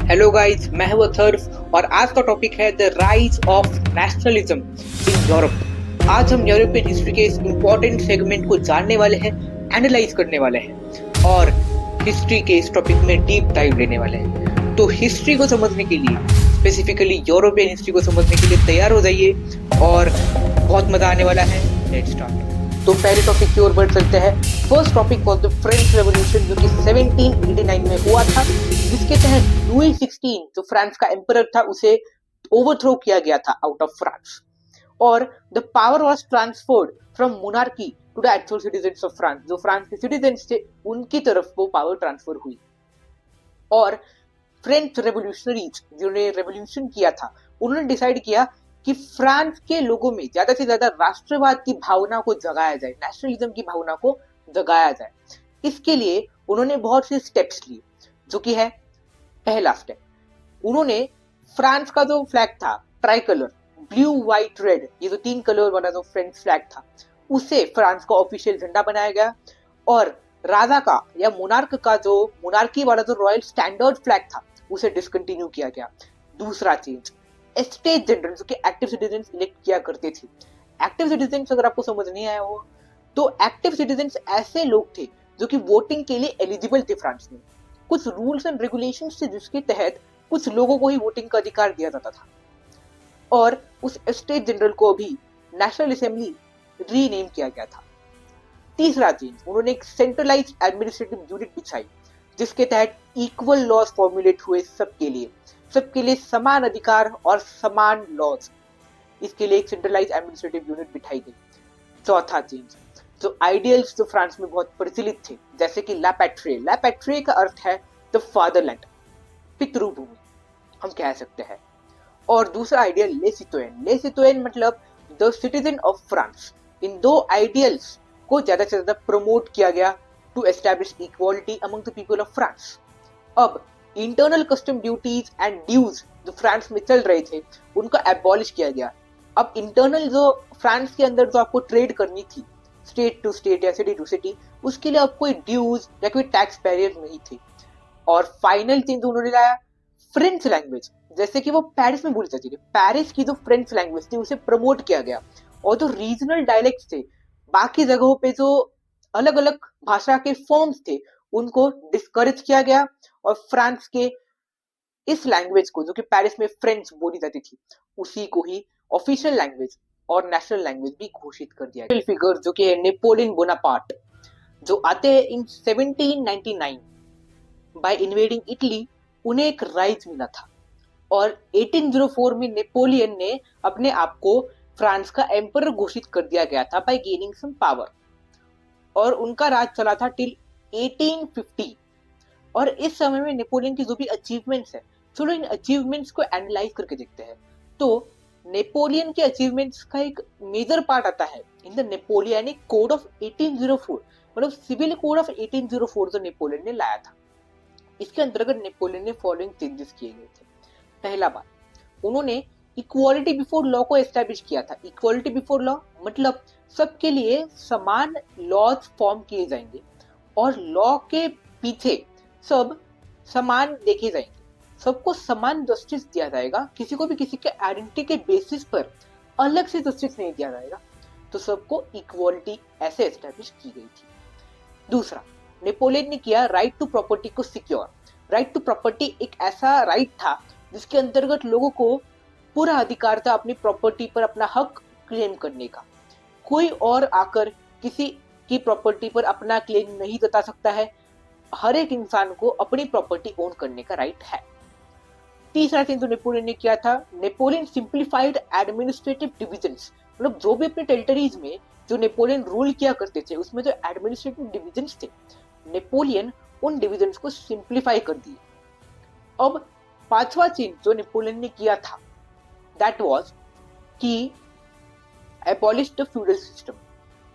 Hello guys, मैं हूं अथर्व और आज का टॉपिक है the rise of nationalism in Europe. आज हम यूरोपियन हिस्ट्री के इस इंपॉर्टेंट सेगमेंट को जानने वाले हैं, एनालाइज करने वाले हैं और हिस्ट्री के इस टॉपिक में डीप डाइव लेने वाले हैं। तो हिस्ट्री को समझने के लिए, स्पेसिफिकली यूरोपियन हिस्ट्री को समझने के लिए तैयार हो जाइए और बहुत मजा आने वाला है। Let's start. तो पहले टॉपिक की ओर बढ़ चलते हैं। First topic was the French revolution, जो कि 1789 में हुआ था, जिसके तहत लुई 16 जो फ्रांस का एम्परर था उसे ओवरथ्रो किया गया था आउट ऑफ फ्रांस, और the power was transferred from monarchy to the actual citizens of France. जो फ्रांस के सिटीजन्स थे उनकी तरफ वो पावर ट्रांसफर हुई। और फ्रेंच रेवोल्यूशनरीज जिन्होंने रेवोल्यूशन किया था, उन्होंने डिसाइड किया कि फ्रांस के लोगों में ज्यादा से ज्यादा राष्ट्रवाद की भावना को जगाया जाए, नेशनलिज्म की भावना को जगाया जाए। इसके लिए उन्होंने बहुत से स्टेप्स लिए, जो कि है पहला स्टेप, उन्होंने फ्रांस का जो फ्लैग था try colour, blue white red, ये जो 3 कलर वाला जो फ्रेंच फ्लैग था, उसे फ्रांस का ऑफिशियल झंडा बनाया गया। और राजा का या मोनार्क का जो मोनार्की वाला जो रॉयल स्टैंडर्ड फ्लैग था उसे डिसकंटिन्यू किया गया। दूसरा चेंज, स्टेट जनरल जो कि एक्टिव सिटीजन इलेक्ट किया करते थे। एक्टिव सिटीजन अगर आपको समझ नहीं आया हो तो एक्टिव सिटीजन ऐसे लोग थे जो कि वोटिंग के लिए एलिजिबल थे फ्रांस में। कुछ रूल्स एंड रेगुलेशंस थे जिसके तहत कुछ लोगों को ही वोटिंग का अधिकार दिया जाता था। और उस स्टेट जनरल को भी नेशनल असेंबली रीनेम किया गया था। तीसरा चेंज, उन्होंने एक सेंट्रलाइज्ड एडमिनिस्ट्रेटिव यूनिट बिछाई, जिसके तहत इक्वल लॉज फॉर्मुलेट हुए सबके लिए समान अधिकार और समान लॉज। इसके लिए एक सेंट्रलाइज्ड एडमिनिस्ट्रेटिव यूनिट बिठाई गई। चौथा चेंज, जो आइडियल्स जो फ्रांस में बहुत प्रचलित थे, जैसे कि ला पैट्रिए का अर्थ है द फादरलैंड, पितृभूमि हम कह सकते हैं। और दूसरा आइडियल ले सितोयन मतलब द सिटीजन ऑफ फ्रांस। इन दो आइडियल्स को ज्यादा से ज्यादा प्रमोट किया गया to establish equality among the people of France. अब internal custom duties and dues जो फ्रांस में चल रहे थे उनका एबॉलिश किया गया। अब इंटरनल जो फ्रांस के अंदर जो आपको ट्रेड करनी थी स्टेट टू स्टेट या सिटी टू सिटी, उसके लिए अब कोई ड्यूज या कोई टैक्स बैरियर नहीं थे। और फाइनल चेंज उन्होंने लाया फ्रेंच लैंग्वेज, जैसे कि वो पेरिस में बोली जाती थी, पेरिस की जो फ्रेंच लैंग्वेज थी उसे प्रमोट किया गया। और जो रीजनल डायलेक्ट्स थे, बाकी जगहों पे जो अलग अलग भाषा के फॉर्म्स थे, उनको डिस्करेज किया गया। और फ्रांस के इस लैंग्वेज को, जो कि पेरिस में फ्रेंच बोली जाती थी, उसी को ही ऑफिशियल लैंग्वेज और नेशनल लैंग्वेज भी घोषित कर दिया गया। फिगर जो कि है नेपोलियन बोनापार्ट, जो आते हैं इन 1799 बाय इन्वेडिंग इटली, उन्हें एक राइज मिला था। और 1804 में नेपोलियन ने अपने आप को फ्रांस का एम्परर घोषित कर दिया गया था बाय गेनिंग सम पावर। और उनका राज चला था टिल 1850। और इस समय में नेपोलियन की जो भी अचीवमेंट्स है, चलो इन अचीवमेंट्स को एनालाइज करके देखते हैं। तो नेपोलियन के अचीवमेंट्स का एक मेजर पार्ट आता है in the Napoleonic code of 1804, मतलब सिविल कोड ऑफ 1804 जो नेपोलियन ने लाया था। इसके अंतर्गत नेपोलियन ने फॉलोइंग चेंजेस किए गए थे। पहला बात, उन्होंने इक्वालिटी बिफोर लॉ को एस्टैब्लिश किया था। इक्वालिटी बिफोर लॉ मतलब सबके लिए समान लॉज फॉर्म किए जाएंगे और लॉ के पीछे सब समान देखे जाएंगे, सबको समान जस्टिस दिया जाएगा, किसी को भी किसी के आइडेंटिटी के बेसिस पर अलग से जस्टिस नहीं दिया जाएगा। तो सबको इक्वालिटी ऐसे एस्टैब्लिश की गई थी। दूसरा, नेपोलियन ने किया राइट टू प्रॉपर्टी को सिक्योर। राइट टू प्रॉपर्टी एक ऐसा राइट था जिसके अंतर्गत लोगों को पूरा अधिकार था अपनी प्रॉपर्टी पर अपना हक क्लेम करने का। कोई और आकर किसी की प्रॉपर्टी पर अपना क्लेम नहीं जता सकता है। हर एक इंसान को अपनी प्रॉपर्टी ओन करने का राइट है। तीसरा चीज जो नेपोलियन ने किया था, नेपोलियन सिंप्लीफाइड एडमिनिस्ट्रेटिव डिविजन्स, मतलब जो भी अपने टेरिटरीज में जो नेपोलियन रूल किया करते थे उसमें जो एडमिनिस्ट्रेटिव डिविजन्स थे, नेपोलियन उन डिविजन्स को सिंप्लीफाई कर दिए। अब पांचवा चीज जो नेपोलियन ने किया था दैट वाज कि abolish the feudal system.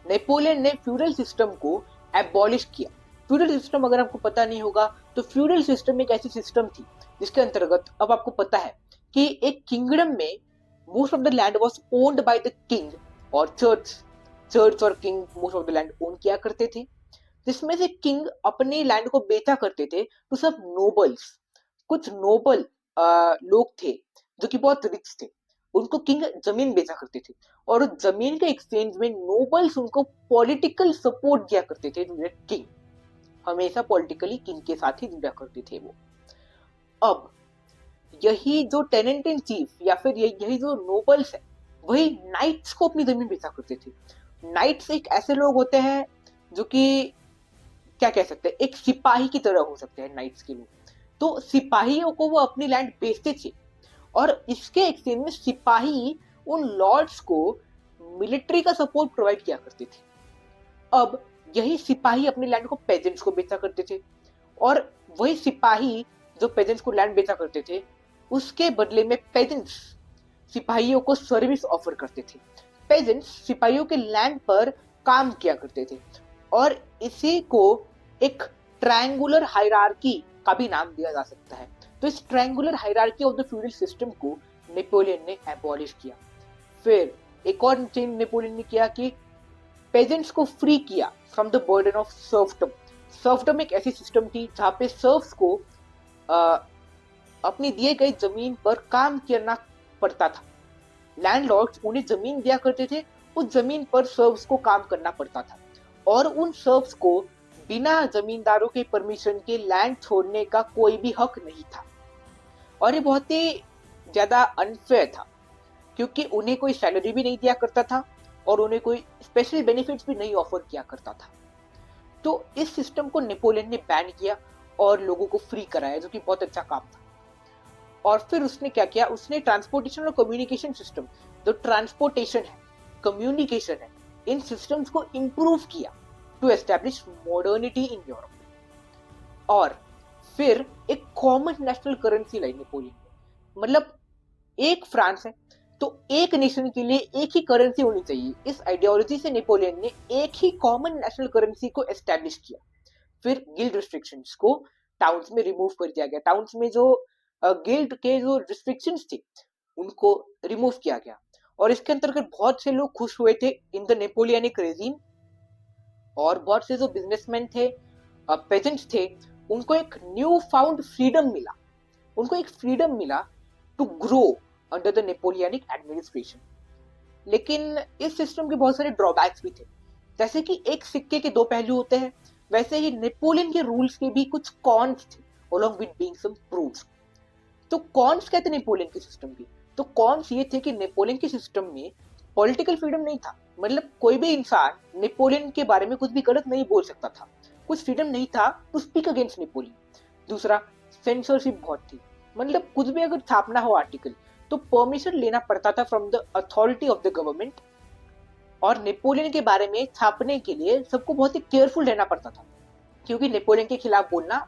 Napoleon ने फ्यूडल सिस्टम को एबॉलिश किया। फ्यूडल सिस्टम अगर आपको पता नहीं होगा तो फ्यूडल सिस्टम एक ऐसी सिस्टम थी जिसके अंतर्गत, अब आपको पता है कि एक किंगडम में most of the land was owned by the king और चर्च और king most of the land own किया करते थे, जिसमें से किंग अपने लैंड को बेचा करते थे तो सब नोबल्स, कुछ नोबल लोग थे जो कि बहुत रिच थे, उनको किंग जमीन बेचा करते थे, और उस जमीन के एक्सचेंज में नोबल्स उनको पॉलिटिकल सपोर्ट दिया करते थे। किंग हमेशा पॉलिटिकली किंग के साथ ही जुड़ा करते थे वो। अब यही जो टेनेंट इन चीफ या फिर यही जो नोबल्स है, वही नाइट्स को अपनी जमीन बेचा करते थे। नाइट्स एक ऐसे लोग होते हैं जो कि क्या कह सकते हैं, एक सिपाही की तरह हो सकते हैं नाइट्स के लोग। तो सिपाहियों को वो अपनी लैंड बेचते थे, और इसके एक्सचेंज में सिपाही उन लॉर्ड्स को मिलिट्री का सपोर्ट प्रोवाइड किया करते थे। अब यही सिपाही अपनी लैंड को पेजेंट्स को बेचा करते थे, और वही सिपाही जो पेजेंट्स को लैंड बेचा करते थे, उसके बदले में पेजेंट्स सिपाहियों को सर्विस ऑफर करते थे। पेजेंट्स सिपाहियों के लैंड पर काम किया करते थे, और इसी को एक ट्रायंगुलर हायरार्की का भी नाम दिया जा सकता है। तो इस triangular hierarchy of the feudal system को नेपोलियन ने एबॉलिश किया। फिर एक और चेंज नेपोलियन ने किया कि पेजेंट्स को फ्री किया from the burden of serfdom. Serfdom एक ऐसी सिस्टम थी जहां पे सर्फ्स को अपनी दिए गई जमीन पर काम करना पड़ता था। लैंडलॉर्ड्स उन्हें जमीन दिया करते थे, उस जमीन पर सर्व्स को काम करना पड़ता था, और उन सर्व्स को बिना जमींदारों के परमिशन के लैंड छोड़ने का कोई भी हक नहीं था। और ये बहुत ही ज्यादा अनफेयर था, क्योंकि उन्हें कोई सैलरी भी नहीं दिया करता था, और उन्हें कोई स्पेशल बेनिफिट्स भी नहीं ऑफर किया करता था। तो इस सिस्टम को नेपोलियन ने बैन किया और लोगों को फ्री कराया, जो कि बहुत अच्छा काम था। और फिर उसने क्या किया, उसने ट्रांसपोर्टेशन और कम्युनिकेशन सिस्टम, जो ट्रांसपोर्टेशन है, कम्युनिकेशन है, इन सिस्टम्स को इंप्रूव किया to establish modernity in Europe. और फिर एक कॉमन नेशनल करेंसी लाई नेपोलियन ने। मतलब एक फ्रांस है तो एक नेशन के लिए एक ही करेंसी होनी चाहिए। इस आइडियोलॉजी से नेपोलियन ने एक ही कॉमन नेशनल करेंसी को एस्टैब्लिश किया। फिर गिल्ड रिस्ट्रिक्शंस को टाउन्स में रिमूव कर दिया गया। टाउन्स में जो गिल्ड के जो रिस्ट्रिक्शंस थे उनको रिमूव किया गया, और इसके अंतर्गत बहुत से लोग खुश हुए थे इन द नेपोलियनिक रेजिम। और बहुत से जो बिजनेसमैन थे, पेजेंट्स थे, उनको एक न्यू फाउंड फ्रीडम मिला। उनको एक फ्रीडम मिला to grow under the Napoleonic administration. लेकिन इस सिस्टम के बहुत सारे ड्रॉबैक्स भी थे। जैसे कि एक सिक्के के दो पहलू होते हैं, वैसे ही नेपोलियन के रूल्स के भी कुछ कॉन्स थे, along with being some pros। तो कॉन्स क्या थे नेपोलियन के सिस्टम की? तो कॉन्स ये थे कि नेपोलियन के सिस्टम में पॉलिटिकल फ्रीडम नहीं था। मतलब कोई भी इंसान नेपोलियन के बारे में कुछ भी गलत नहीं बोल सकता था, कुछ फ्रीडम नहीं था टू स्पीक अगेंस्ट नेपोलियन। दूसरा, सेंसरशिप बहुत थी। मतलब कुछ भी अगर छापना हो आर्टिकल तो परमिशन लेना पड़ता था from the authority of the government, और नेपोलियन के बारे में छापने के लिए सबको बहुत ही केयरफुल रहना पड़ता था, क्योंकि नेपोलियन के खिलाफ बोलना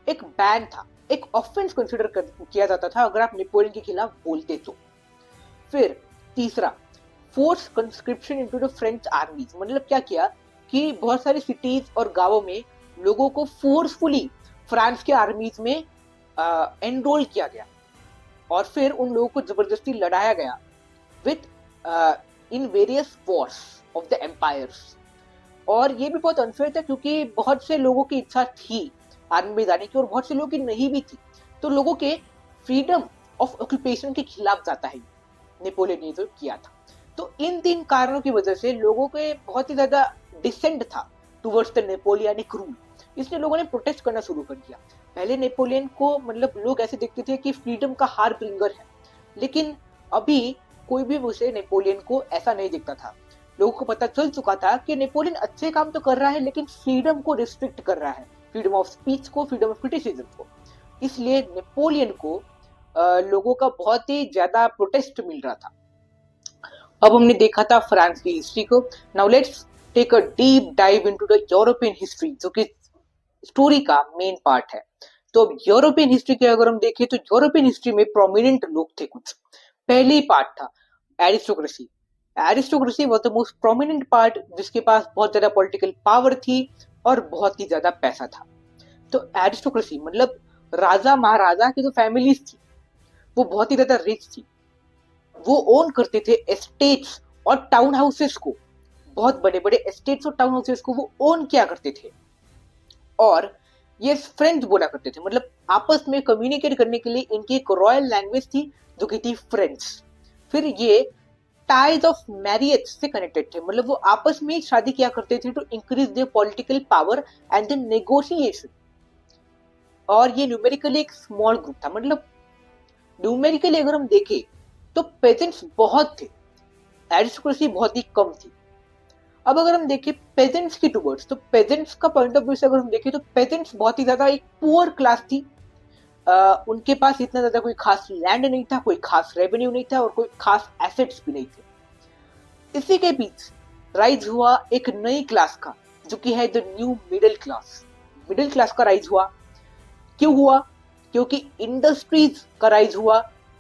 एक बैन था, एक ऑफेंस कंसिडर किया जाता था अगर आप नेपोलियन के खिलाफ बोलते तो। फिर तीसरा, force conscription into the French आर्मीज। मतलब क्या किया कि बहुत सारी सिटीज और गांवों में लोगों को फोर्सफुली फ्रांस के आर्मीज में एनरोल किया गया, और फिर उन लोगों को जबरदस्ती लड़ाया गया with in various wars of the empires. और ये भी बहुत अनफेयर था, क्योंकि बहुत से लोगों की इच्छा थी आर्मी में जाने की और बहुत से लोगों की नहीं भी थी। तो लोगों के फ्रीडम ऑफ ऑक्यूपेशन के खिलाफ जाता है नेपोलियन ने जो किया था। तो इन तीन कारणों की वजह से लोगों के बहुत ही ज्यादा डिसेंट था टुवर्ड्स द नेपोलियनिक रूल, इसलिए लोगों ने प्रोटेस्ट करना शुरू कर दिया। पहले नेपोलियन को मतलब लोग ऐसे देखते थे कि फ्रीडम का हार ब्रिंगर है, लेकिन अभी कोई भी उसे नेपोलियन को ऐसा नहीं दिखता था। लोगों को पता चल चुका था कि नेपोलियन अच्छे काम तो कर रहा है, लेकिन फ्रीडम को रिस्ट्रिक्ट कर रहा है, फ्रीडम ऑफ स्पीच को, फ्रीडम ऑफ क्रिटिसिज्म को। इसलिए नेपोलियन को लोगों का बहुत ही ज्यादा प्रोटेस्ट मिल रहा था। अब हमने देखा था फ्रांस की हिस्ट्री को। Now let's take a deep dive into the European history, जो कि स्टोरी का मेन पार्ट है। तो अब यूरोपियन हिस्ट्री की अगर हम देखें तो यूरोपियन हिस्ट्री में प्रोमिनेंट लोग थे कुछ। पहले पार्ट था aristocracy. Aristocracy was the most prominent part, जिसके पास बहुत ज्यादा पॉलिटिकल पावर थी और बहुत ही ज्यादा पैसा था। तो एरिस्टोक्रेसी मतलब राजा महाराजा की जो फैमिलीज थी वो बहुत ही ज्यादा रिच थी। वो ओन करते थे एस्टेट्स और टाउन हाउसेस को, बहुत बड़े बड़े एस्टेट्स और टाउन हाउसेस को वो ओन किया करते थे। और ये फ्रेंच बोला करते थे, मतलब आपस में कम्युनिकेट करने के लिए इनकी एक रॉयल लैंग्वेज थी जो कि थी फ्रेंच। फिर ये टाइज ऑफ मैरिज से कनेक्टेड थे, मतलब वो आपस में शादी किया करते थे to increase their political power and the negotiation. और ये न्यूमेरिकली एक स्मॉल ग्रुप था, मतलब न्यूमेरिकली अगर हम देखें तो पेजेंट्स बहुत थे, एरिस्टोक्रेसी बहुत ही कम थी। अब अगर हम देखें पेजेंट्स की टूवर्ड्स, तो पेजेंट्स का पॉइंट ऑफ व्यू से अगर हम देखें तो पेजेंट्स बहुत ही ज्यादा एक पुअर क्लास थी। उनके पास इतना ज्यादा कोई खास लैंड नहीं था, कोई खास रेवेन्यू नहीं था और कोई खास एसेट्स भी नहीं थे। इसी के बीच राइज हुआ एक नई क्लास का, जो कि है the new middle class. Middle class का राइज हुआ, क्यों हुआ? क्योंकि इंडस्ट्रीज का राइज हुआ,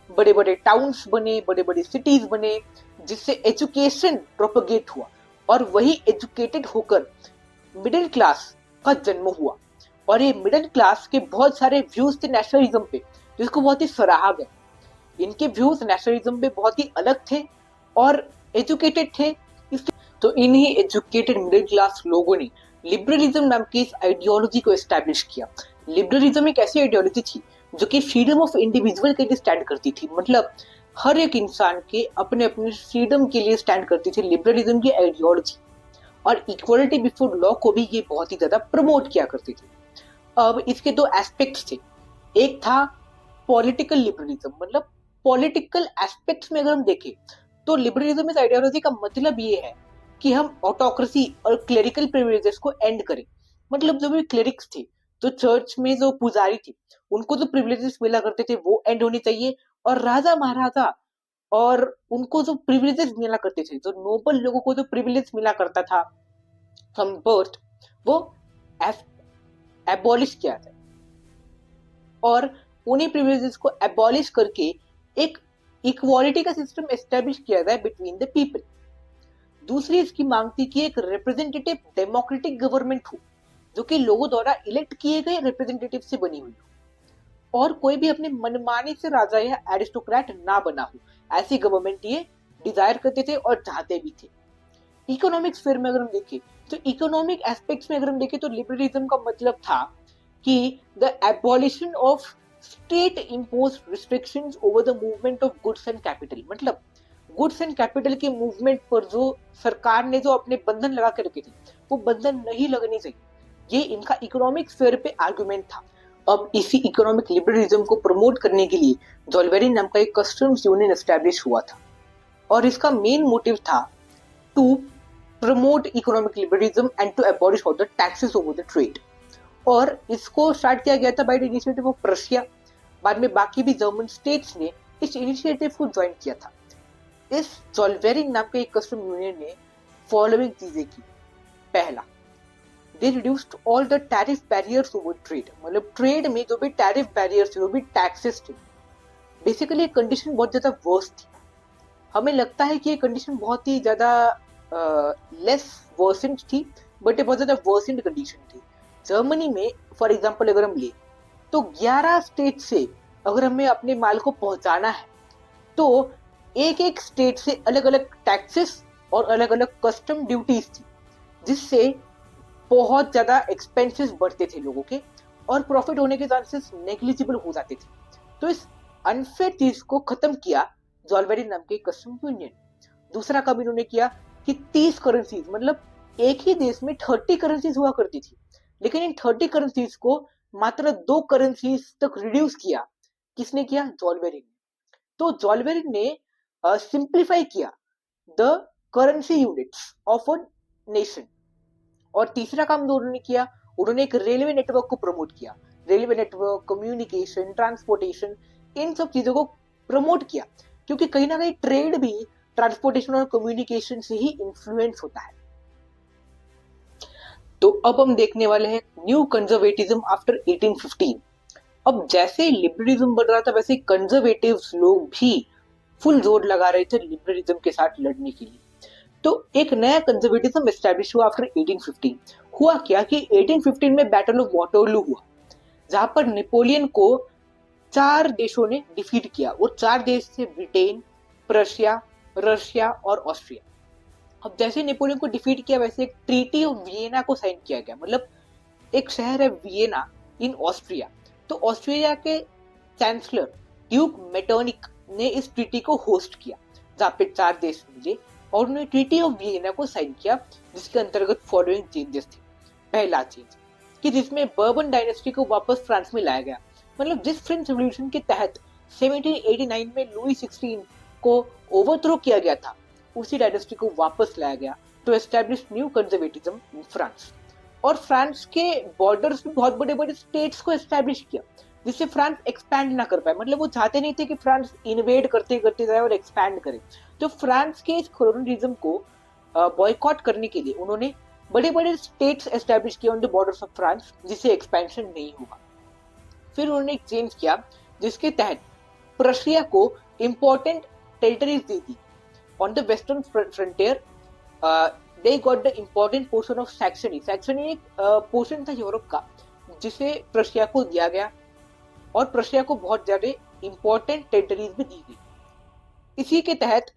बड़े बड़े टाउन्स बने, बड़े बड़े सिटीज बने, जिससे एजुकेशन प्रोपगेट हुआ और वही एजुकेटेड होकर मिडिल क्लास का जन्म हुआ। और ये मिडिल क्लास के बहुत सारे व्यूज थे नेशनलिज्म पे, जिसको बहुत ही सराहा गया। इनके व्यूज नेशनलिज्म पे बहुत ही अलग थे और एजुकेटेड थे। तो इन्हीं एजुकेटेड मिडिल क्लास लोगों ने लिबरलिज्म नाम की इस आइडियोलॉजी को एस्टैब्लिश किया। लिबरलिज्म एक ऐसी आइडियोलॉजी थी जो कि फ्रीडम ऑफ इंडिविजुअल के लिए स्टैंड करती थी, मतलब हर एक इंसान के अपने अपने फ्रीडम के लिए स्टैंड करती थी लिबरलिज्म की आइडियोलॉजी। और इक्वलिटी बिफोर लॉ को भी ये बहुत ही ज्यादा प्रमोट किया करती थी। अब इसके दो एस्पेक्ट्स थे, एक था पॉलिटिकल लिबरलिज्म, मतलब पॉलिटिकल एस्पेक्ट्स में अगर हम देखें तो लिबरलिज्म इस आइडियोलॉजी का मतलब ये है कि हम ऑटोक्रेसी और क्लेरिकल प्रिविलेजेस को एंड करें। मतलब जो भी क्लेरिक्स थे, जो चर्च में जो पुजारी थे, उनको जो प्रिविलेजेस मिला करते थे वो एंड होने चाहिए। और राजा महाराजा और उनको जो प्रिविलेजेस मिला करते थे, जो नोबल लोगों को जो प्रिविलेज मिला करता था फ्रॉम बर्थ, वो एबॉलिश किया जाए और उन्हीं प्रिविलेजेस को एबॉलिश करके एक इक्वालिटी का सिस्टम एस्टेब्लिश किया जाए बिटवीन द पीपल। दूसरी इसकी मांग थी कि एक रिप्रेजेंटेटिव डेमोक्रेटिक गवर्नमेंट हो, जो कि लोगों द्वारा इलेक्ट किए गए रिप्रेजेंटेटिव से बनी हुई हो और कोई भी अपने मनमानी से राजा या एरिस्टोक्रेट ना बना हो, ऐसी गवर्नमेंट ये डिजायर करते थे और चाहते भी थे। इकोनॉमिक स्फीयर में अगर हम देखें तो इकोनॉमिक एस्पेक्ट्स में अगर हम देखें तो लिबरलिज्म का मतलब था कि the abolition of state imposed restrictions over the movement of goods and capital, मतलब गुड्स एंड कैपिटल के मूवमेंट पर जो सरकार ने जो अपने बंधन लगा के रखे थे वो बंधन नहीं लगने चाहिए, ये इनका इकोनॉमिक स्फीयर पे आर्गुमेंट था। अब इसी इकोनॉमिक लिबरलिज्म को प्रमोट करने के लिए जोल्वेरिन नाम का एक कस्टम्स यूनियन एस्टैब्लिश हुआ था और इसका मेन मोटिव था to promote economic liberalism and to abolish all the taxes over the trade. और इसको स्टार्ट किया गया था by the initiative of Prussia. बाद में बाकी भी जर्मन स्टेट्स ने इस इनिशिएटिव को ज्वाइन किया था। इस जोल्वेरिन नाम के एक कस्टम यूनियन ने फॉलोइंग चीजें की। पहला, they reduced all the tariff barriers over trade, मतलब ट्रेड में जो भी टैरिफ बैरियर्स थे, जो भी टैक्सेस थे, बेसिकली कंडीशन बहुत ज्यादा वर्स्ट थी। हमें लगता है कि ये कंडीशन बहुत ही ज्यादा लेस वर्सेंट थी, बट ये बहुत ज्यादा वर्सेंट कंडीशन थी। जर्मनी में फॉर एग्जांपल अगर हम ले तो 11 स्टेट से अगर हमें अपने माल को पहुंचाना है तो एक एक स्टेट से अलग अलग टैक्सेस और अलग अलग कस्टम ड्यूटीज थी, जिससे बहुत ज्यादा एक्सपेंसेस बढ़ते थे लोगों के और प्रॉफिट होने के चांसेस नेग्लिजिबल हो जाते थे। तो इस अनफेयर चीज को खत्म किया जोल्वेरिन नाम के कस्टम यूनियन। दूसरा काम इन्होंने किया कि 30 करेंसीज, मतलब एक ही देश में 30 करेंसीज हुआ करती थी, लेकिन इन 30 करेंसीज को मात्र 2 करेंसीज तक रिड्यूस किया। किसने किया? जोल्वेरिन ने। तो जोल्वेरिन ने सिंप्लीफाई किया the currency units of a nation. और तीसरा काम जो उन्होंने किया, उन्होंने एक रेलवे नेटवर्क को प्रमोट किया। रेलवे नेटवर्क, कम्युनिकेशन, ट्रांसपोर्टेशन, इन सब चीजों को प्रमोट किया, क्योंकि कहीं ना कहीं ट्रेड भी ट्रांसपोर्टेशन और कम्युनिकेशन से ही इन्फ्लुएंस होता है। तो अब हम देखने वाले हैं न्यू कंजर्वेटिज्म आफ्टर 1815। अब जैसे लिबरलिज्म बढ़ रहा था वैसे कंजर्वेटिव्स लोग भी फुल जोर लगा रहे थे लिबरलिज्म के साथ लड़ने के लिए। तो एक नया कंजर्वेटिज्म एस्टैब्लिश हुआ आफ्टर 1815। हुआ क्या कि 1815 में बैटल ऑफ वाटरलू हुआ, जहां पर नेपोलियन को 4 देशों ने डिफीट किया। वो 4 देश थे ब्रिटेन, प्रशिया, रशिया और ऑस्ट्रिया। अब जैसे नेपोलियन को डिफीट किया वैसे एक ट्रीटी ऑफ वियना को साइन किया गया, मतलब एक शहर है वियना इन ऑस्ट्रिया। तो ऑस्ट्रिया के चांसलर ड्यूक मेटर्निक ने इस ट्रीटी को होस्ट किया, जहाँ पे 4 देश मिले और उन्होंने ट्रीटी ऑफ वियना को साइन किया, जिसके अंतर्गत फॉलोइंग चेंजेस थे। पहला चेंज कि जिसमें बर्बन डायनेस्टी को वापस फ्रांस में लाया गया। मतलब जिस फ्रेंच रेवोल्यूशन के तहत 1789 में लुई 16 को ओवरथ्रो किया गया था, उसी डायनेस्टी को वापस लाया गया to establish new conservatism in France. और फ्रांस के बॉर्डर्स में बहुत बड़े बड़े स्टेट्स को एस्टैब्लिश किया, जिससे फ्रांस एक्सपैंड ना कर पाए। मतलब वो चाहते नहीं थे कि फ्रांस इन्वेड करते करते जाए और एक्सपैंड करे। तो फ्रांस के इस कोलोनियलिज्म को बॉयकॉट करने के लिए उन्होंने बड़े बड़े स्टेट्स एस्टैब्लिश किए on the borders of France, जिससे एक्सपेंशन नहीं होगा। फिर उन्होंने एक चेंज किया जिसके तहत प्रशिया को important territories they the on the western frontier. They got the important portion of Saxony. Saxony एक पोर्शन था यूरोप का, जिसे प्रशिया को दिया गया और प्रशिया को बहुत ज्यादा इंपॉर्टेंट टेरिटरीज भी दी गई। इसी के तहत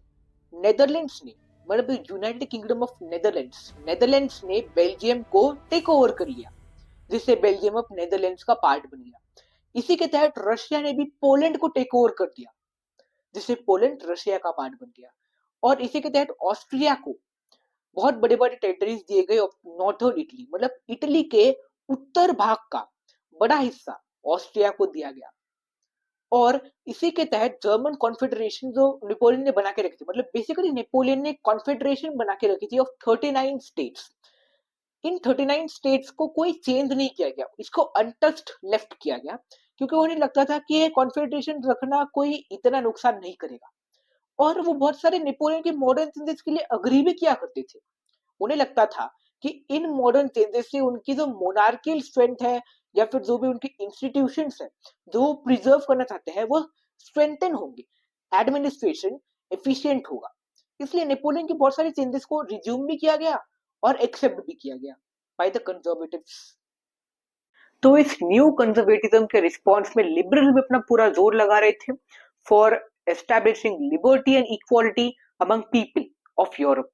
नेदरलैंड्स ने, मतलब यूनाइटेड किंगडम ऑफ नेदरलैंड्स ने बेल्जियम को टेक ओवर कर लिया, जिससे बेल्जियम अब नेदरलैंड्स का पार्ट बन गया। इसी के तहत रशिया ने भी पोलैंड को टेक ओवर कर दिया, जिससे पोलैंड रशिया का पार्ट बन गया। और इसी के तहत ऑस्ट्रिया को बहुत बड़े बड़े टेरिटरीज दिए गए नॉर्थर्न इटली, मतलब इटली के उत्तर भाग का बड़ा हिस्सा ऑस्ट्रिया को दिया गया। और इसी के तहत जर्मन कॉन्फेडरेशन जो नेपोलियन ने बना के रखी थी, मतलब बेसिकली नेपोलियन ने कॉन्फेडरेशन बना के रखी थी ऑफ 39 स्टेट्स। इन 39 स्टेट्स को कोई चेंज नहीं किया गया, इसको अनटच्ड लेफ्ट किया गया, क्योंकि उन्हें लगता था कि ये कॉन्फेडरेशन रखना कोई इतना नुकसान नहीं करेगा। और वो बहुत सारे नेपोलियन के मॉडर्न चेंजेस के लिए अग्री भी किया करते थे। उन्हें लगता था कि इन मॉडर्न चेंजेस से उनकी जो मोनार्कियल स्ट्रेंथ है या फिर जो भी उनकी इंस्टीट्यूशंस है जो प्रिजर्व करना चाहते हैं, वो स्ट्रेंथन होंगे, एडमिनिस्ट्रेशन एफिशिएंट होगा। इसलिए नेपोलियन की बहुत सारी चेंजेस को रिज्यूम भी किया गया और एक्सेप्ट भी किया गया बाय द कंजर्वेटिव्स। तो इस न्यू कंजर्वेटिज्म के रिस्पॉन्स में लिबरल भी अपना पूरा जोर लगा रहे थे for establishing liberty and equality among people of Europe.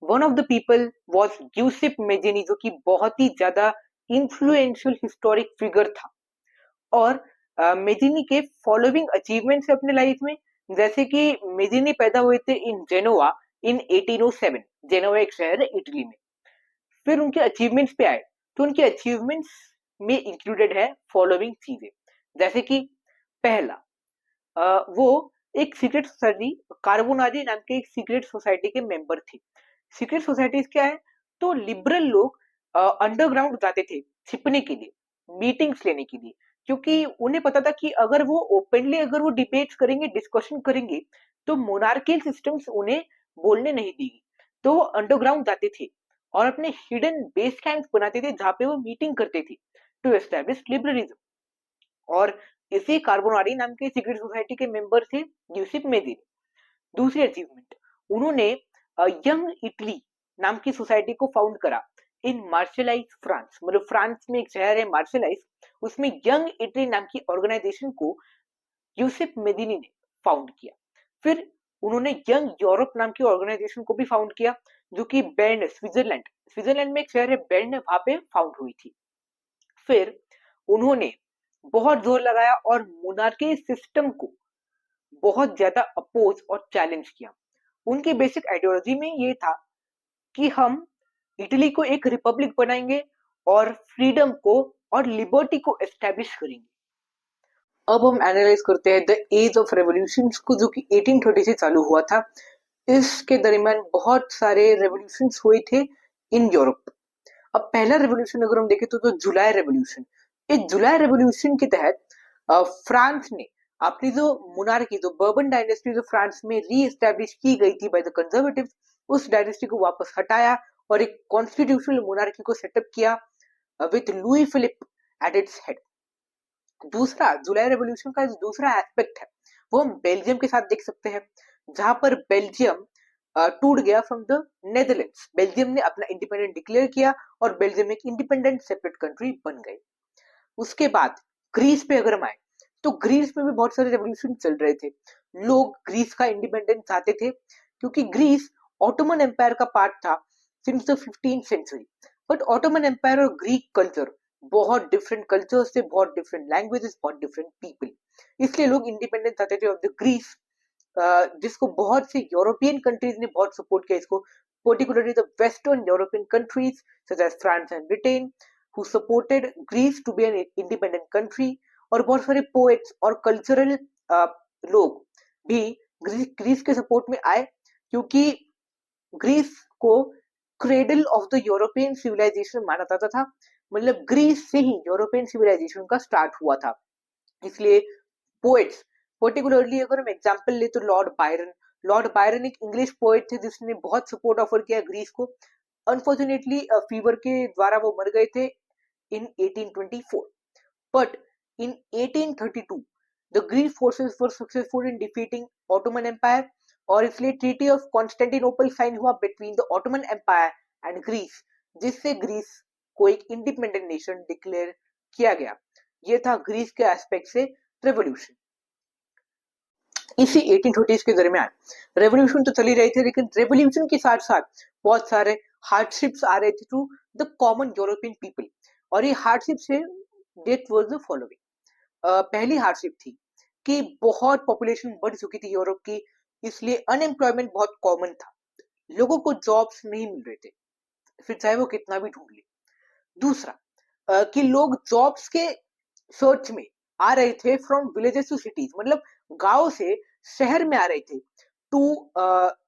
One of the people was Giuseppe Mazzini, जो कि बहुत ही ज्यादा इंफ्लुएंशियल हिस्टोरिक फिगर था। और मेजिनी के फॉलोइंग अचीवमेंट्स अपने लाइफ में, जैसे कि मेजिनी पैदा हुए थे इन जेनोवा इन 1807। जेनोवा एक शहर है इटली में। फिर उनके अचीवमेंट्स पे आए तो उनके अचीवमेंट्स में इंक्लूडेड है फॉलोइंग चीजें, जैसे कि पहला, वो एक सीक्रेट सोसाइटी, कार्बोनारी नाम के एक सीक्रेट सोसाइटी के मेंबर थे। सीक्रेट सोसाइटीज क्या है? तो लिबरल लोग अंडरग्राउंड जाते थे छिपने के लिए, मीटिंग्स लेने के लिए, क्योंकि उन्हें पता था कि अगर वो ओपनली अगर वो डिबेट्स करेंगे, डिस्कशन करेंगे, तो मोनार्कियल सिस्टम्स उन्हें बोलने नहीं देगी। तो वो अंडरग्राउंड जाते थे और अपने हिडन बेस कैंप्स बनाते थे जहां पे वो मीटिंग करते थे टू एस्टैब्लिश लिबरलिज्म। और इसी कार्बोनारी नाम के सीक्रेट सोसाइटी के मेंबर थे यूसिप मेजिनी। दूसरी अचीवमेंट, उन्होंने यंग इटली नाम की सोसाइटी को फाउंड करा इन मार्शलाइज फ्रांस। मतलब फ्रांस में एक शहर है मार्शलाइज, उसमें यंग इटली नाम की ऑर्गेनाइजेशन को यूसिप मेदिनी ने फाउंड किया। फिर उन्होंने यंग यूरोप नाम की ऑर्गेनाइजेशन को भी फाउंड किया, जो कि बेर्न, स्विट्जरलैंड में एक शहर है बेर्न, वहां पे फाउंड हुई थी। फिर उन्होंने बहुत जोर लगाया और मोनार्की सिस्टम को बहुत ज्यादा अपोज और चैलेंज किया। उनकी बेसिक आइडियोलॉजी में ये था कि हम इटली को एक रिपब्लिक बनाएंगे और फ्रीडम को और लिबर्टी को एस्टैब्लिश करेंगे। अब हम एनालाइज करते हैं द एज ऑफ रेवोल्यूशंस को, जो कि 1830 से चालू हुआ था। इसके दरमियान बहुत सारे रेवोल्यूशंस हुए थे इन यूरोप। अब पहला रेवोल्यूशन अगर हम देखें तो जुलाई रेवोल्यूशन। इस जुलाई रेवोल्यूशन के तहत फ्रांस ने अपनी जो मोनार्की, जो बर्बन डायनेस्टी जो फ्रांस में री एस्टैब्लिश की गई थी बाय द कंजर्वेटिव्स, उस डायनेस्टी को वापस हटाया और एक कॉन्स्टिट्यूशनल मोनार्की को सेटअप किया with Louis Philippe at its head. दूसरा जुलाई रेवोल्यूशन का दूसरा एस्पेक्ट है वो हम बेल्जियम के साथ देख सकते हैं, जहां पर बेल्जियम टूट गया फ्रॉम द नेदरलैंड्स। बेल्जियम ने अपना इंडिपेंडेंट डिक्लेयर किया और बेल्जियम एक इंडिपेंडेंट सेपरेट कंट्री बन गई। उसके बाद ग्रीस पे अगर हम आए तो ग्रीस में भी बहुत सारे रेवोल्यूशन चल रहे थे। लोग ग्रीस का इंडिपेंडेंस चाहते थे क्योंकि ग्रीस ऑटोमन एम्पायर का पार्ट था since the 15th century. But Ottoman empire और ग्रीक कल्चर बहुत डिफरेंट कल्चर्स थे, बहुत डिफरेंट लैंग्वेजेस, बहुत डिफरेंट पीपल। इसलिए लोग इंडिपेंडेंस चाहते थे ऑफ द ग्रीस, जिसको बहुत से यूरोपियन कंट्रीज ने बहुत सपोर्ट किया इसको, particularly the western European countries such as France and Britain, who supported Greece to be an independent country. और बहुत सारे पोएट्स और कल्चरल लोग भी ग्रीस के सपोर्ट में आए, क्योंकि ग्रीस को cradle of the European civilization माना जाता था। मतलब ग्रीस से ही यूरोपियन सिविलाइजेशन का स्टार्ट हुआ था। इसलिए पोएट्स, पर्टिकुलरली अगर हम एग्जांपल ले तो लॉर्ड बायरन एक इंग्लिश पोएट थे जिसने बहुत सपोर्ट ऑफर किया ग्रीस को। अनफॉर्चुनेटली फीवर के द्वारा वो मर गए थे in 1824, but in 1832 the Greek forces were successful in defeating Ottoman empire, और इसलिए ट्रीटी ऑफ कॉन्स्टेंटिनोपल साइन हुआ between the Ottoman empire and Greece, जिससे ग्रीस को एक इंडिपेंडेंट नेशन डिक्लेयर किया गया। ये था ग्रीस के एस्पेक्ट से रेवोल्यूशन। इसी 1830s के दरमियान रेवोल्यूशन तो चली रही थी, लेकिन रेवोल्यूशन के साथ साथ बहुत सारे हार्डशिप्स आ रहे थे to the common European people, और ये हार्डशिप्स है डेट वाज द फॉलोइंग। पहली हार्डशिप थी कि बहुत पॉपुलेशन बढ़ चुकी थी यूरोप की, इसलिए अनएम्प्लॉयमेंट बहुत कॉमन था, लोगों को जॉब्स नहीं मिल रहे थे, फिर चाहे वो कितना भी ढूंढ ले। दूसरा कि लोग जॉब्स के सर्च में आ रहे थे फ्रॉम विलेजेस टू सिटीज, मतलब गांव से शहर में आ रहे थे टू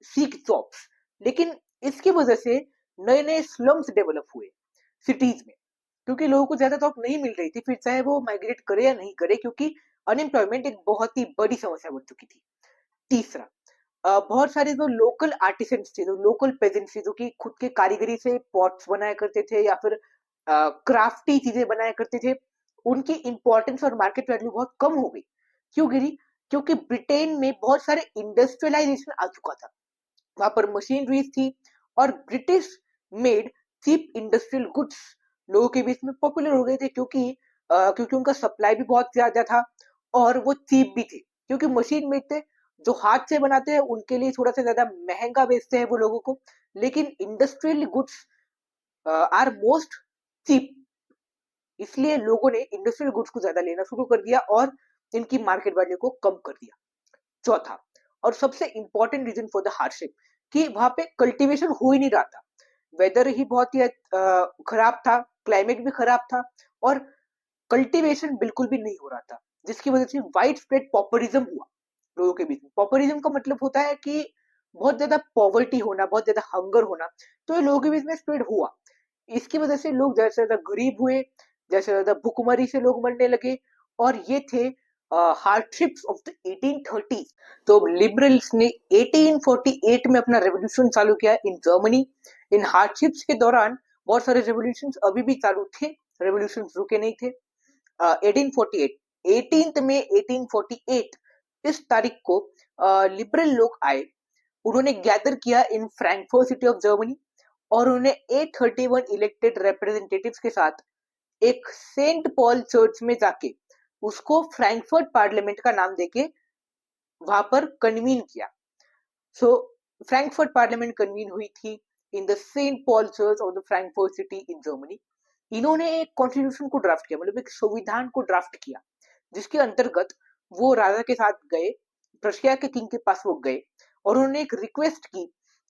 सीक जॉब्स, लेकिन इसकी वजह से नए नए स्लम्स डेवलप हुए सिटीज में, क्योंकि लोगों को ज्यादा जॉब नहीं मिल रही थी, फिर चाहे वो माइग्रेट करे या नहीं करे, क्योंकि अनएम्प्लॉयमेंट एक बहुत ही बड़ी समस्या बन चुकी थी। तीसरा, बहुत सारे जो लोकल आर्टिसंस थे, जो लोकल पेजेंट्स थे, जो कि खुद के कारीगरी से पॉट्स बनाया करते थे या फिर क्राफ्टी चीजें बनाया करते थे, उनकी इंपॉर्टेंस और मार्केट वैल्यू बहुत कम हो गई। क्यों गिरी? क्योंकि ब्रिटेन में बहुत सारे इंडस्ट्रियलाइजेशन आ चुका था, वहां पर मशीनरीज थी, और British made cheap industrial goods लोगों के बीच में पॉपुलर हो गए थे, क्योंकि उनका सप्लाई भी बहुत ज्यादा था और वो चीप भी थे, क्योंकि मशीन मेड थे। जो हाथ से बनाते हैं उनके लिए थोड़ा सा ज्यादा महंगा बेचते हैं वो लोगों को, लेकिन industrial goods are most cheap, इसलिए लोगों ने इंडस्ट्रियल गुड्स को ज्यादा लेना शुरू कर दिया और इनकी मार्केट वैल्यू को कम कर दिया। चौथा और सबसे important reason for the hardship, कि वहां पे कल्टीवेशन हो ही नहीं रहा था, वेदर ही बहुत ही खराब था, क्लाइमेट भी खराब था, और कल्टीवेशन बिल्कुल भी नहीं हो रहा था, जिसकी वजह से वाइड स्प्रेड पॉपुलिज्म हुआ लोगों के बीच में। पॉपुलिज्म का मतलब होता है कि बहुत ज्यादा पॉवर्टी होना, बहुत ज्यादा हंगर होना, तो ये लोगों के बीच में स्प्रेड हुआ। इसकी वजह से लोग जैसे ज्यादा गरीब हुए, जैसे ज्यादा भुखमरी से लोग मरने लगे, और ये थे हार्डशिप्स ऑफ द 1830s। तो लिबरल्स ने 1848 में अपना रेवोल्यूशन चालू किया इन जर्मनी। इन हार्डशिप्स के दौरान बहुत सारे रेवोल्यूशंस अभी भी चालू थे, रेवोल्यूशन रुके नहीं थे। 1848 18 में 1848 इस तारीख को लिबरल लोग आए, उन्होंने गैदर किया इन फ्रैंकफर्ट सिटी ऑफ जर्मनी, और उन्होंने 831 इलेक्टेड रिप्रेजेंटेटिव्स के साथ एक सेंट पॉल चर्च में जाके उसको फ्रैंकफर्ट पार्लियामेंट का नाम देके वहां पर कन्वीन किया। सो फ्रैंकफर्ट पार्लियामेंट कन्वीन हुई थी in the Saint Paul church of the Frankfurt city in Germany. इन्होंने एक कॉन्स्टिट्यूशन को ड्राफ्ट किया, मतलब एक संविधान को ड्राफ्ट किया, जिसके अंतर्गत वो राजा के साथ गए, प्रशिया के किंग के पास वो गए, और उन्होंने एक रिक्वेस्ट की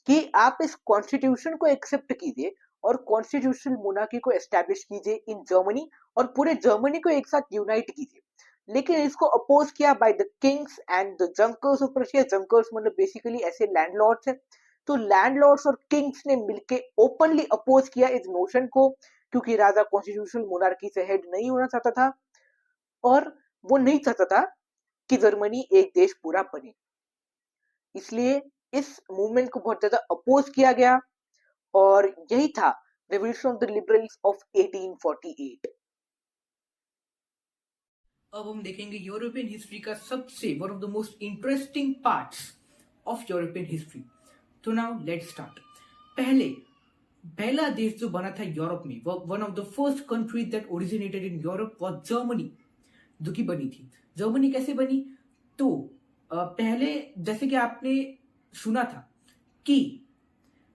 कि आप इस कॉन्स्टिट्यूशन को एक्सेप्ट कीजिए और कॉन्स्टिट्यूशनल मोनार्की को एस्टैब्लिश कीजिए इन जर्मनी, और पूरे जर्मनी को एक साथ यूनाइट कीजिए। लेकिन इसको अपोज किया by the Kings and the junkers of Russia. Junkers मतलब बेसिकली ऐसे लैंडलॉर्ड्स हैं, तो लैंडलॉर्ड्स और किंग्स ने मिलके ओपनली अपोज किया इस नोशन को, क्योंकि राजा कॉन्स्टिट्यूशनल मोनार्की से हेड नहीं होना चाहता था, और वो नहीं चाहता था कि जर्मनी एक देश पूरा बने, इसलिए इस मूवमेंट को बहुत ज्यादा अपोज किया गया, और यही था revolution of the liberals of 1848। अब हम देखेंगे यूरोपियन हिस्ट्री का सबसे one of the most interesting parts of European history. तो नाउ लेट्स स्टार्ट। पहला देश जो बना था यूरोप में, one of the first country that originated in Europe was Germany, जो कि बनी थी। जर्मनी कैसे बनी? तो पहले जैसे कि आपने सुना था कि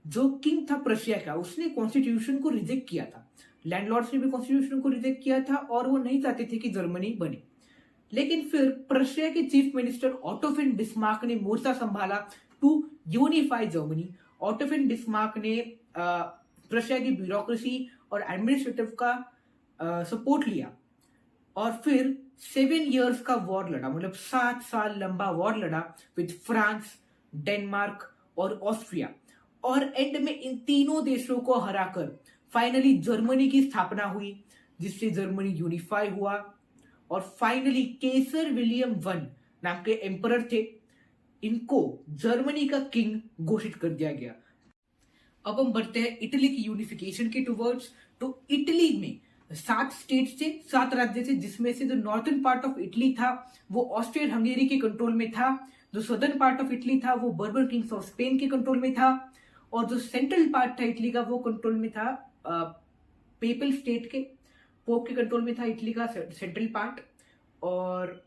जो किंग था प्रशिया का, उसने कॉन्स्टिट्यूशन को रिजेक्ट किया था, लैंडलॉर्ड्स ने भी कॉन्स्टिट्यूशन को रिजेक्ट किया था और वो नहीं चाहते थे कि जर्मनी बने। लेकिन फिर प्रशिया के chief minister Otto von Bismarck ने मोर्चा संभाला to unify Germany. Otto von Bismarck ने प्रशिया की ब्यूरोक्रेसी और एडमिनिस्ट्रेटिव का सपोर्ट लिया और फिर 7 इयर्स का वॉर लड़ा, मतलब 7 साल लंबा वॉर लड़ा विद फ्रांस, डेनमार्क और ऑस्ट्रिया। और एंड में इन तीनों देशों को हराकर फाइनली जर्मनी की स्थापना हुई, जिससे जर्मनी यूनिफाई हुआ। और फाइनली केसर विलियम वन नाम के एम्परर थे, इनको जर्मनी का किंग घोषित कर दिया गया। अब हम बढ़ते हैं इटली की यूनिफिकेशन के टुवर्ड्स। तो इटली में 7 स्टेट थे, 7 राज्य थे, जिसमें से जो नॉर्थन पार्ट ऑफ इटली था वो ऑस्ट्रियन हंगेरी के कंट्रोल में था, जो सदर्न पार्ट ऑफ इटली था वो बर्बर किंग्स ऑफ स्पेन के कंट्रोल में था, और जो सेंट्रल पार्ट था इटली का वो कंट्रोल में था पेपल स्टेट के, पोप के कंट्रोल में था इटली का सेंट्रल पार्ट। और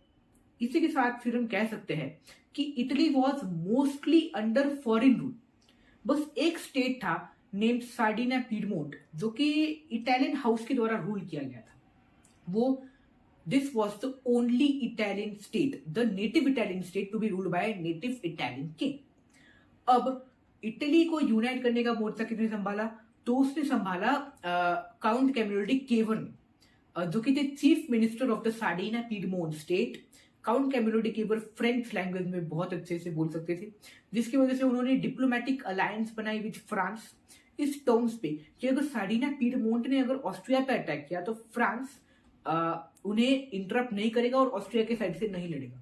इसी के साथ फिर हम कह सकते हैं कि Italy was mostly under foreign rule. बस एक स्टेट था नेम्ड सार्डिना पीडमोंट, जो कि इटालियन हाउस के द्वारा रूल किया गया था। वो this was the only Italian state, the native Italian state to be ruled by native Italian king. अब इटली को यूनाइट करने का मोर्चा किसने संभाला? तो उसने संभाला काउंट कैमिलो केवर, जो कि थे chief minister of the Sardinia Piedmont state. Count Camillo Cavour French language में बहुत अच्छे से बोल सकते थे, जिसकी वजह से उन्होंने डिप्लोमेटिक अलायंस बनाई विद फ्रांस इस टर्म्स पे कि अगर सार्डिना पीडमोंट ने अगर ऑस्ट्रिया पे अटैक किया तो फ्रांस उन्हें इंटरप्ट नहीं करेगा और ऑस्ट्रिया के साइड से नहीं लड़ेगा।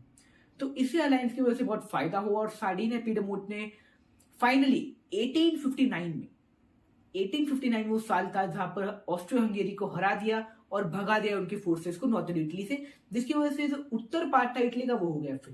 तो इसी अलायंस की वजह से बहुत फायदा हुआ और सार्डिना पीडमोंट ने फाइनली 1859 वो साल था जहां पर ऑस्ट्रो हंगेरी को हरा दिया और भगा दिया उनके फोर्सेस को नॉर्थन इटली से, जिसकी वजह से जो उत्तर पार्ट था इटली का वो हो गया फ्री।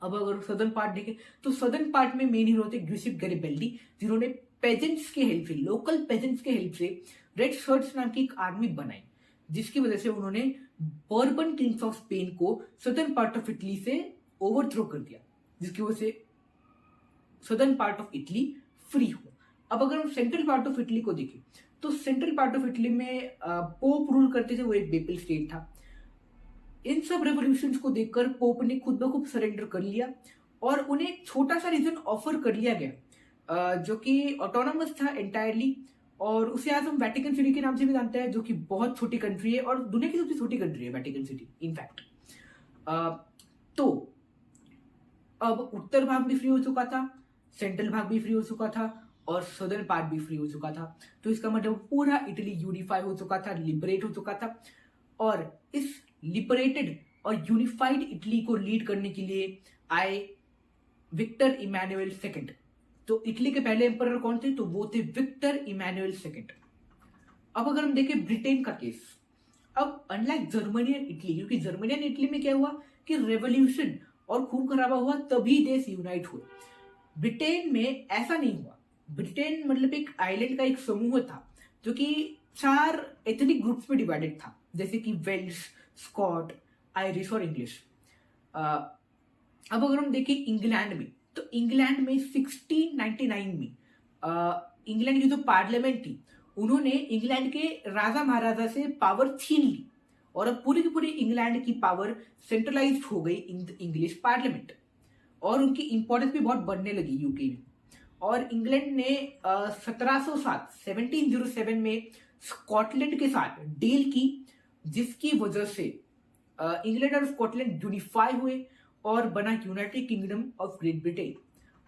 अब अगर सदर्न पार्ट देखें तो सदर्न पार्ट में मेन हीरो थे ग्यूसिप गैरिबल्डी, जिन्होंने पेजेंट्स के हेल्प से, लोकल पेजेंट्स के हेल्प से रेड शर्ट्स नाम की एक आर्मी बनाई, जिसकी वजह से उन्होंने बर्बन किंग्स ऑफ स्पेन को सदर्न पार्ट ऑफ इटली से ओवरथ्रो कर दिया, जिसकी वजह से southern part of Italy free हुआ। अब अगर हम सेंट्रल पार्ट ऑफ इटली को देखें तो सेंट्रल पार्ट ऑफ इटली में पोप रूल करते थे, वो एक पेपल स्टेट था। इन सब रेवोल्यूशंस को देखकर पोप ने खुद ब खुद सरेंडर कर लिया और उन्हें एक छोटा सा रीजन ऑफर कर लिया गया, जो कि ऑटोनॉमस था एंटायरली, और उसे आज हम वेटिकन सिटी के नाम से भी जानते हैं, जो कि बहुत छोटी कंट्री है और दुनिया की सबसे छोटी कंट्री है वेटिकन सिटी इनफैक्ट। तो अब उत्तर भाग भी फ्री हो चुका था, सेंट्रल भाग भी फ्री हो चुका था और सदर्न पार्ट भी फ्री हो चुका था। तो इसका मतलब पूरा इटली यूनिफाई हो चुका था, लिबरेट हो चुका था। और इस लिबरेटेड और यूनिफाइड इटली को लीड करने के लिए आए विक्टर इमैनुअल सेकंड। तो इटली के पहले एम्परर कौन थे? तो वो थे विक्टर इमैनुअल सेकंड। अब अगर हम देखें ब्रिटेन का केस, अब अनलाइक जर्मनी एंड इटली, क्योंकि जर्मनी एंड इटली में क्या हुआ कि रेवोल्यूशन और खून खराबा हुआ तभी देश यूनाइट हुए। ब्रिटेन में ऐसा नहीं हुआ। ब्रिटेन मतलब एक आइलैंड का एक समूह था जो कि 4 एथनिक ग्रुप्स में डिवाइडेड था, जैसे कि वेल्श, स्कॉट, आयरिश और इंग्लिश। अब अगर हम देखें इंग्लैंड में, तो इंग्लैंड में 1699 में इंग्लैंड की जो पार्लियामेंट थी उन्होंने इंग्लैंड के राजा महाराजा से पावर छीन ली और अब पूरी की पूरी इंग्लैंड की पावर सेंट्रलाइज्ड हो गई इंग्लिश पार्लियामेंट, और उनकी इंपॉर्टेंस भी बहुत बढ़ने लगी यूके में। और इंग्लैंड ने 1707 में स्कॉटलैंड के साथ डील की, जिसकी वजह से इंग्लैंड और स्कॉटलैंड यूनिफाई हुए और बना United Kingdom of Great Britain.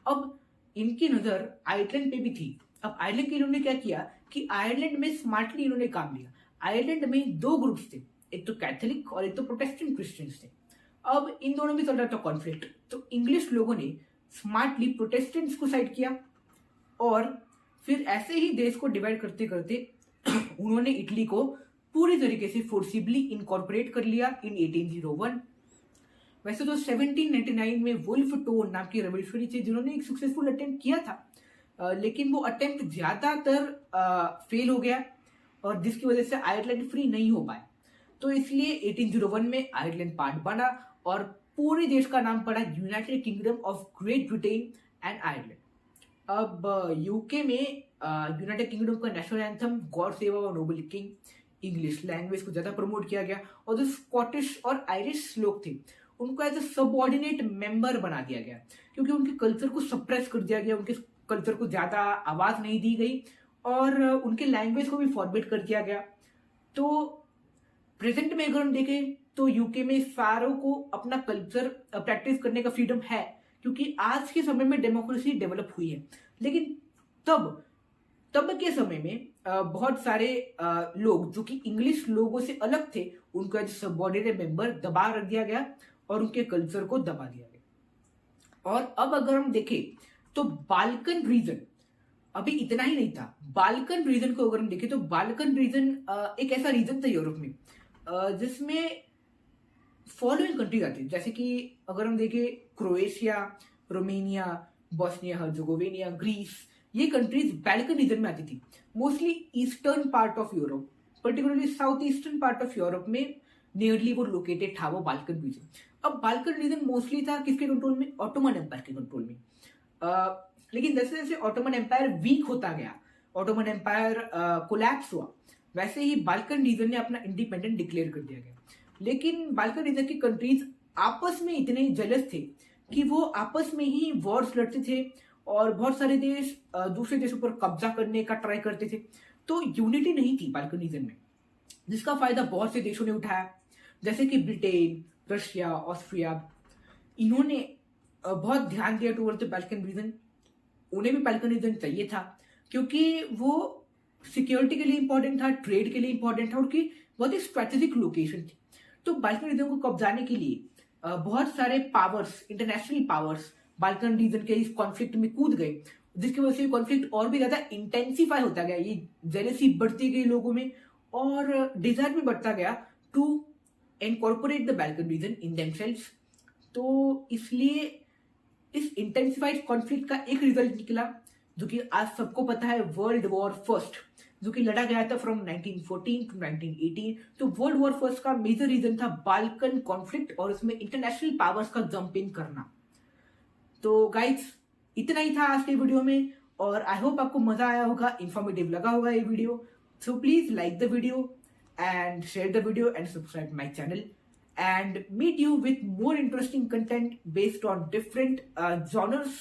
अब इनकी नजर आयरलैंड पे भी थी। अब आयरलैंड के इन्होंने क्या किया कि आयरलैंड में स्मार्टली इन्होंने काम लिया। आयरलैंड में 2 ग्रुप्स थे, एक तो कैथोलिक और एक तो प्रोटेस्टेंट क्रिश्चियंस थे। अब इन दोनों में चल रहा था कॉन्फ्लिक्ट, तो इंग्लिश लोगों ने स्मार्टली प्रोटेस्टेंट्स को साइड किया और फिर ऐसे ही देश को डिवाइड करते करते उन्होंने इटली को पूरी तरीके से फोर्सिबली इनकॉर्पोरेट कर लिया इन 1801। वैसे तो 1799 में वुल्फ टोन नाम की रेवोल्यूशनरी थे जिन्होंने एक सक्सेसफुल अटेम्प्ट किया था, लेकिन वो अटेम्प्ट ज्यादातर फेल हो गया और जिसकी वजह से आयरलैंड फ्री नहीं हो पाया। तो इसलिए 1801 में आयरलैंड पार्ट बना और पूरे देश का नाम पड़ा United Kingdom of Great Britain and Ireland. अब यूके में यूनाइटेड किंगडम का national anthem God save our noble king, English language को ज्यादा प्रमोट किया गया, और जो स्कॉटिश और आयरिश लोग थे उनको एज ए सबऑर्डिनेट मेंबर बना दिया गया, क्योंकि उनके कल्चर को सप्रेस कर दिया गया, उनके कल्चर को ज्यादा आवाज नहीं दी गई और उनके लैंग्वेज को भी फॉरबिट कर दिया गया। तो प्रेजेंट में अगर हम देखें तो यूके में सारों को अपना कल्चर प्रैक्टिस करने का फ्रीडम है, क्योंकि आज के समय में डेमोक्रेसी डेवलप हुई है। लेकिन तब तब के समय में बहुत सारे लोग जो कि इंग्लिश लोगों से अलग थे उनको एज सबऑर्डिनेट मेंबर दबा रख दिया गया और उनके कल्चर को दबा दिया गया। और अब अगर हम देखें तो बाल्कन रीजन अभी इतना ही नहीं था। बाल्कन रीजन को अगर हम देखें तो बाल्कन रीजन एक ऐसा रीजन था यूरोप में जिसमें फॉलोइंग कंट्रीज आती, जैसे कि अगर हम देखें Croatia, Romania, Bosnia Herzegovina, Greece, ये कंट्रीज बाल्कन रीजन में आती थी। Mostly eastern part of Europe, particularly south eastern part of Europe में नियरली वो लोकेटेड था वो बाल्कन रीजन। अब बाल्कन रीजन मोस्टली था किसके कंट्रोल में? ऑटोमन एम्पायर के कंट्रोल में। लेकिन जैसे जैसे ऑटोमन एम्पायर वीक होता गया, ऑटोमन एम्पायर कोलैप्स हुआ, वैसे ही बाल्कन रीजन ने अपना इंडिपेंडेंट डिक्लेयर कर दिया गया। लेकिन बाल्कन रीजन की कंट्रीज आपस में इतने जलस थे कि वो आपस में ही वॉर्स लड़ते थे और बहुत सारे देश दूसरे देशों पर कब्जा करने का ट्राई करते थे। तो यूनिटी नहीं थी बाल्कन रीजन में, जिसका फायदा बहुत से देशों ने उठाया, जैसे कि ब्रिटेन, रशिया, ऑस्ट्रिया। इन्होंने बहुत ध्यान दिया टूवर्ड्स द बाल्कन रीजन। उन्हें भी बाल्कन रीजन चाहिए था क्योंकि वो सिक्योरिटी के लिए इंपॉर्टेंट था, ट्रेड के लिए इंपॉर्टेंट था और की बहुत ही स्ट्रेटेजिक लोकेशन थी। तो बाल्कन रीजन को कब्जाने के लिए बहुत सारे powers, international powers Balkan reason के इस कॉन्फ्लिक्ट में कूद गए, जिसकी वजह से कॉन्फ्लिक्ट और भी ज्यादा इंटेंसिफाई होता गया। ये जेलसी बढ़ती गई लोगों में और डिजायर भी बढ़ता गया to incorporate the Balkan region in themselves. तो इसलिए इस इंटेंसिफाइड कॉन्फ्लिक्ट का एक रिजल्ट निकला जो कि आज सबको पता है, वर्ल्ड वॉर फर्स्ट, जो कि लड़ा गया था फ्रॉम 1914 टू 1918। तो वर्ल्ड वॉर फर्स्ट का मेजर रीजन था बाल्कन कॉन्फ्लिक्ट और उसमें इंटरनेशनल पावर्स का जंप इन करना। तो गाइस इतना ही था आज के वीडियो में और आई होप आपको मजा आया होगा, इंफॉर्मेटिव लगा होगा ये video. So please like the video and share the video and subscribe my channel and meet you with more interesting content based on different genres